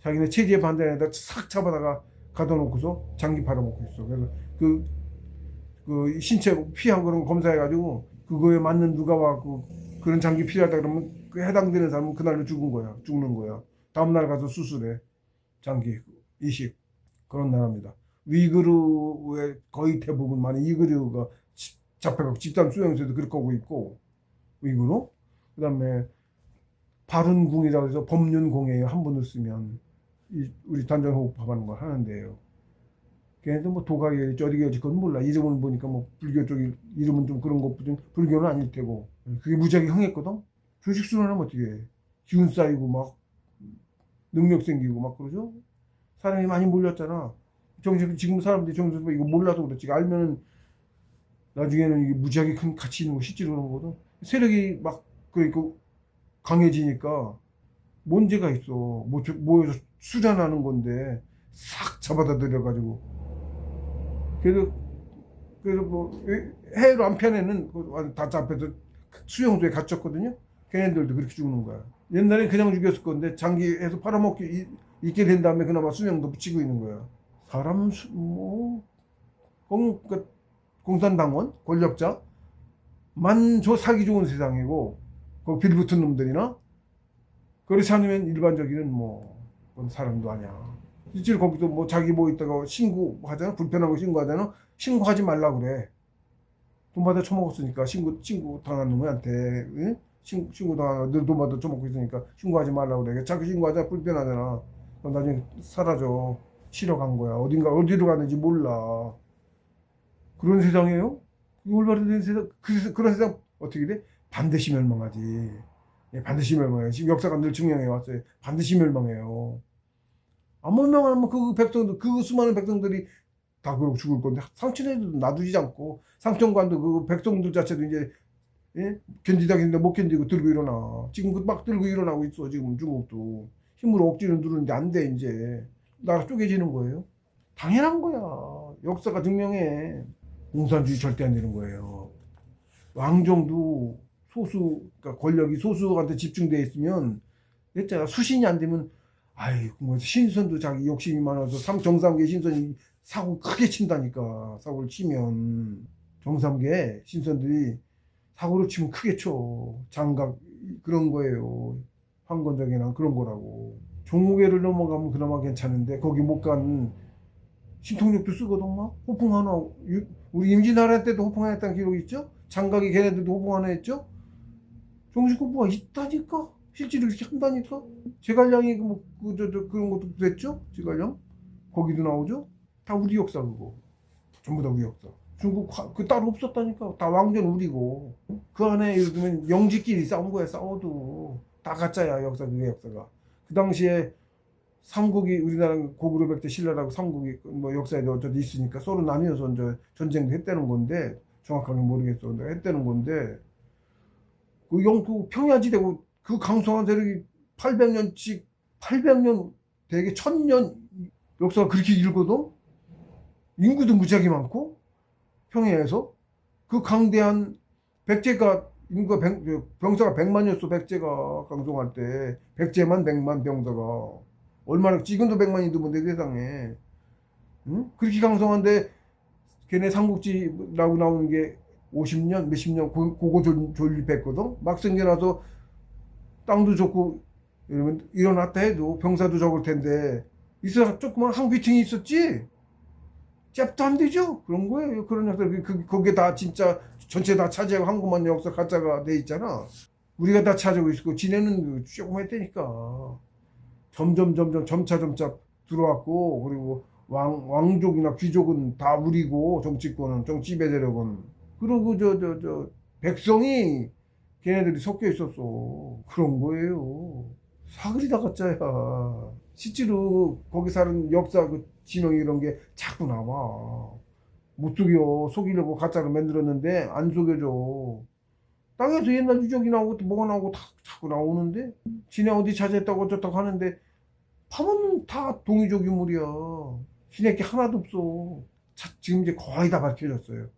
자기네 체제에 반대하는 데다 싹 잡아다가 가둬놓고서 장기 팔아먹고 있어. 그래서 그 신체 피한 그런 거 검사해가지고 그거에 맞는 누가 와갖고 그런 장기 필요하다 그러면 그 해당되는 사람은 그날로 죽는 거야. 다음날 가서 수술해. 장기 이식 그런 나라입니다. 위구르의 거의 대부분 많은 위구르가 잡혀갖고 집단 수용소에도 그렇게 하고 있고 위구르 그다음에 발운궁이라고 해서 법륜공예요. 한 번을 쓰면 우리 단전호흡하는 거 하는데요. 걔네도 뭐 도가계열지 어디 계열지 그건 몰라. 이름을 보니까 뭐 불교 쪽 이름은 좀 그런 것뿐 불교는 아닐 테고 그게 무지하게 흥했거든. 조식순환하면 어떻게 해. 기운 쌓이고 막 능력 생기고 막 그러죠. 사람이 많이 몰렸잖아. 지금 사람들이 정신 이거 몰라서 그렇지. 알면은 나중에는 이게 무지하게 큰 가치 있는 거 실제로 그런 거거든. 세력이 막 그러니까 강해지니까 문제가 있어. 모여서 수련하는 건데 싹 잡아다 들여가지고. 그래서 뭐 해외로 안 편에는 다 잡혀서 수용소에 갇혔거든요. 걔네들도 그렇게 죽는 거야. 옛날에 그냥 죽였을 건데 장기에서 팔아먹기 있게 된 다음에 그나마 수명도 붙이고 있는 거야. 사람 그러니까 공산당원 권력자 만저 살기 좋은 세상이고 그 빌붙은 놈들이나 그렇지 않으면 일반적인 그런 사람도 아니야. 실제로 거기도 뭐 자기 뭐 있다가 신고하잖아. 불편한 거 신고하잖아. 신고하지 말라 그래. 돈 받아 처먹었으니까 신고 당한 놈한테 응? 신고 당한 돈 받아 처먹고 있으니까 신고하지 말라 그래. 자기 신고하자 불편하잖아. 그럼 나중에 사라져. 치러 간 거야. 어디로 가는지 몰라. 그런 세상이에요? 올바른 세상 그런 세상 어떻게 돼? 반드시 멸망하지. 예, 반드시 멸망해요. 지금 역사가 늘 증명해 왔어요. 반드시 멸망해요. 안 멸망하면 그 수많은 백성들이 다 그러고 죽을 건데 상처내도 놔두지 않고 상천관도 그 백성들 자체도 이제 예? 견디다 못 견디고 들고 일어나. 지금 막 들고 일어나고 있어. 지금 중국도 힘으로 억지로 누르는데 안 돼. 이제 나라 쪼개지는 거예요. 당연한 거야. 역사가 증명해. 공산주의 절대 안 되는 거예요. 왕정도 그러니까 권력이 소수한테 집중돼 있으면 했잖아. 수신이 안 되면 아이 뭐 신선도 자기 욕심이 많아서 정삼계 신선이 사고 크게 친다니까. 사고를 치면 정삼계 신선들이 사고를 치면 크게 쳐. 장각 그런 거예요. 황건적이나 그런 거라고. 종무계를 넘어가면 그나마 괜찮은데 거기 못 간 신통력도 쓰거든. 막 호풍 하나 우리 임진왜란 때도 호풍 하나 했다는 기록이 있죠. 장각이 걔네들도 호풍 하나 했죠. 정신공부가 있다니까. 실제로 이렇게 한다니까. 제갈량이 그런 것도 됐죠. 제갈량 거기도 나오죠. 다 우리 역사 그거. 전부 다 우리 역사. 중국 그 따로 없었다니까. 다 왕전 우리고. 그 안에 예를 들면 영지끼리 싸운 거야. 싸워도 다 가짜야. 역사 그게 역사가. 그 당시에 삼국이 우리나라 고구려 백제 신라라고 삼국이 뭐 역사에 어쩌다 있으니까 서로 나뉘어서 이제 전쟁도 했다는 건데 정확하게 모르겠어. 근데 했다는 건데 그 평야지대고 그 강성한 세력이 800년 되게 1000년 역사가 그렇게 길거든. 인구도 무지하게 많고 평야에서 그 강대한 백제가 인구가 병사가 100만이었어. 백제가 강성할 때 백제만 100만 병사가 얼마나 지금도 100만이 넘는데 세상에 응? 그렇게 강성한데 걔네 삼국지라고 나오는 게 50년, 몇십 년 고고 존립했거든. 막 생겨나서 땅도 좋고 이러면 일어났다 해도 병사도 적을 텐데 이스라엘 조그만 항비층이 있었지. 잽도 안 되죠. 그런 거예요. 그런 녀석들 거기에 다 진짜 전체 다 차지하고 한국만 역사 가짜가 돼 있잖아. 우리가 다 차지하고 있고 지네는 조금 했다니까. 점점 점차 들어왔고 그리고 왕족이나 귀족은 다 우리고 정치권은 정치 지배세력은 그리고 저 백성이 걔네들이 섞여 있었어. 그런 거예요. 사그리다 가짜야. 실제로 거기 사는 역사 그 지명 이런 게 자꾸 나와. 못 속여. 속이려고 가짜로 만들었는데 안 속여줘. 땅에서 옛날 유적이 나오고 또 뭐가 나오고 다 자꾸 나오는데 지네 어디 차지했다고 어쩌다고 하는데 파면 다 동이족 유물이야. 지네 게 하나도 없어. 지금 이제 거의 다 밝혀졌어요.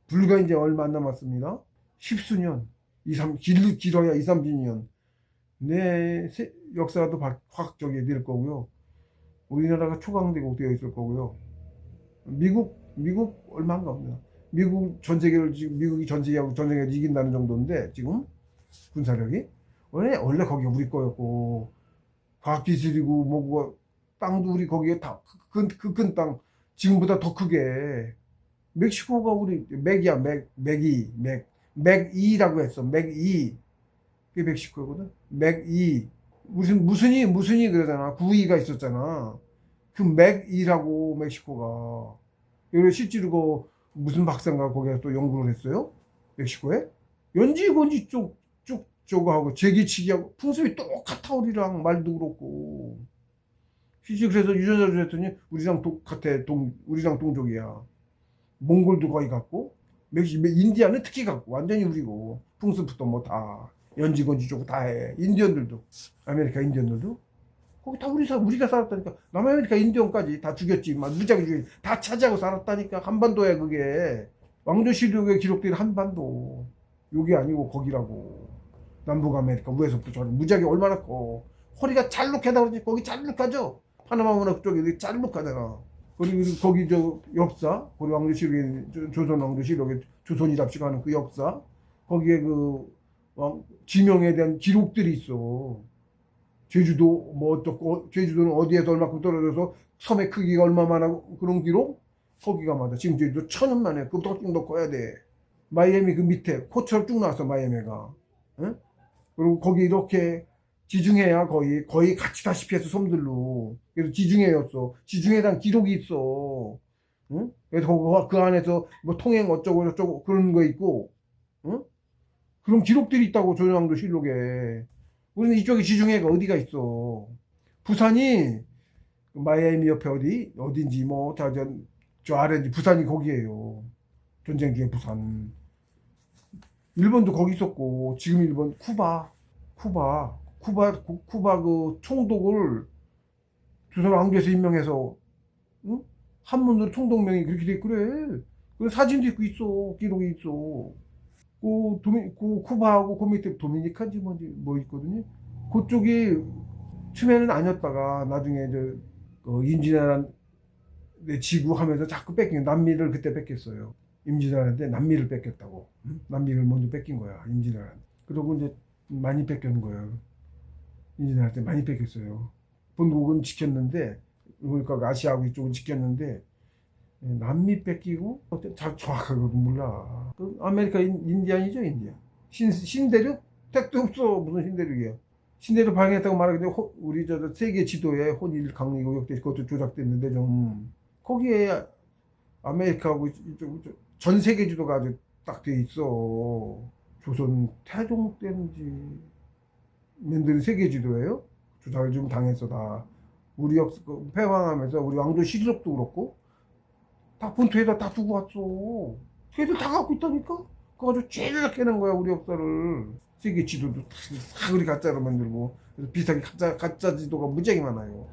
불과 이제 얼마 안 남았습니다. 십수년, 길어야 2, 30년. 내 역사도 확 저기 될 거고요. 우리나라가 초강대국 되어 있을 거고요. 미국 얼마 안 갑니다. 미국이 전 세계하고 전쟁에 이긴다는 정도인데 지금 군사력이 원래 거기 우리 거였고 과학기술이고 뭐고 땅도 우리 거기에 다 큰 땅 지금보다 더 크게 멕시코가 우리 맥이야 맥이라고 했어 맥이 그게 멕시코거든 맥이 무슨이 그러잖아 구이가 있었잖아 그 맥이라고 멕시코가 그리고 실제로 그 무슨 박사인가 거기에 또 연구를 했어요 멕시코에 연지곤지 쭉 저거하고 제기치기하고 풍습이 똑같아 우리랑 말도 그렇고 실제 그래서 유전자를 했더니 우리랑 똑같아 우리랑 동족이야 몽골도 거의 같고 인디아는 특히 같고 완전히 우리고 풍습부터 뭐 다 연지곤지 쪽 다 해 인디언들도 아메리카 인디언들도 거기 다 우리가 살았다니까 남아메리카 인디언까지 다 죽였지 막 무지하게 죽였지 다 차지하고 살았다니까 한반도야 그게 왕조실록에 기록된 한반도 여기 아니고 거기라고 남북 아메리카 위에서부터 저는 무지하게 얼마나 커 허리가 잘록하다 그러지 거기 잘록하죠 파나마 문화 쪽이 잘록하잖아 그리고 거기 저 역사 우리 왕조실록에 조선 왕조실록에 조선이랍시고 하는 그 역사 거기에 그 지명에 대한 기록들이 있어 제주도 뭐 어떻고 제주도는 어디에서 얼마큼 떨어져서 섬의 크기가 얼마만 하고 그런 기록 거기가 맞아 지금 제주도 1000년 만에 그보다 좀 더 커야 돼 마이애미 그 밑에 코처럼 쭉 나왔어 마이애미가 응? 그리고 거기 이렇게 지중해야 거의 같이 다시피 해서 섬들로 그래서 지중해였어 지중해에 대한 기록이 있어 응? 그래서 그 안에서 뭐 통행 어쩌고 저쩌고 그런 거 있고 응? 그런 기록들이 있다고 조선왕조 실록에 우리는 이쪽에 지중해가 어디가 있어 부산이 마이애미 옆에 어딘지 뭐 저 아래인지 부산이 거기에요 전쟁 중에 부산 일본도 거기 있었고 지금 일본 쿠바 그 총독을 조선 왕조에서 임명해서 응? 한문으로 총독명이 그렇게 돼 그래 그 사진도 있고 기록이 있어 그 쿠바하고 그 밑에 도미니카인지 뭐 있거든요 그쪽이 처음에는 아니었다가 나중에 임진왜란 지구 하면서 자꾸 뺏긴 남미를 그때 뺏겼어요 임진왜란때 남미를 뺏겼다고 남미를 먼저 뺏긴 거야 임진왜란 그러고 이제 많이 뺏긴 거예요 임진왜란 때 많이 뺏겼어요 본국은 지켰는데 그러니까 아시아하고 이쪽은 지켰는데 남미 뺏기고 잘 정확하게도 몰라 아메리카 인디안이죠 인디안 신대륙 택도 없어 무슨 신대륙이야 신대륙 발견했다고 말하는데 우리 세계 지도에 혼일 강리 요격대 그것도 조작됐는데 좀 거기에 아메리카하고 전 세계 지도가 아주 딱 돼 있어. 조선 태종 때인지 만든 세계 지도예요. 조작을 좀 당했어 다. 우리 패왕하면서 우리 왕조 실력도 그렇고 다 본토에다 다 두고 왔어. 걔들 다 갖고 있다니까. 그거 가지고 제일 깨는 거야 우리 역사를. 세계 지도도 사그리 가짜로 만들고 그래서 비슷하게 가짜 지도가 무지하게 많아요.